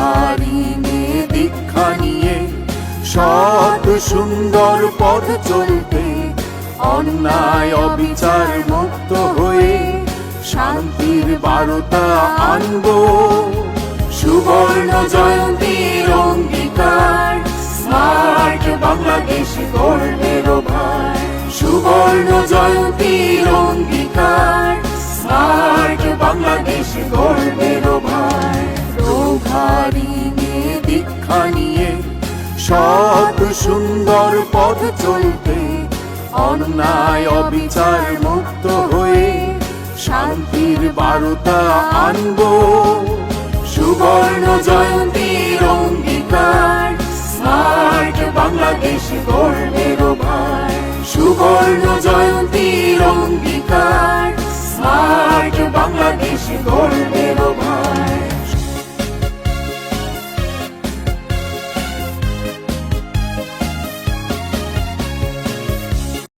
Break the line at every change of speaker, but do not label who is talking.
ধারিণে দীক্ষা নিয়ে সৎ সুন্দর পথ চলতে, অন্যায় অবিচার মুক্ত হয়ে শান্তির বার্তা আনবো। সুবর্ণ জয়ন্তীর অঙ্গীকার, স্মার্ট বাংলাদেশ গর্বের ভার। সুবর্ণ জয়ন্তীর অঙ্গীকার, স্মার্ট বাংলাদেশ গর্বের ভার। ধারিণে দীক্ষা নিয়ে সৎ সুন্দর পথ চলতে, অন্যায় অবিচার মুক্ত হয়ে শান্তির বার্তা আনবো। সুবর্ণ জয়ন্তীর অঙ্গীকার, স্মার্ট বাংলাদেশ গর্বের ভার। সুবর্ণ জয়ন্তীর অঙ্গীকার,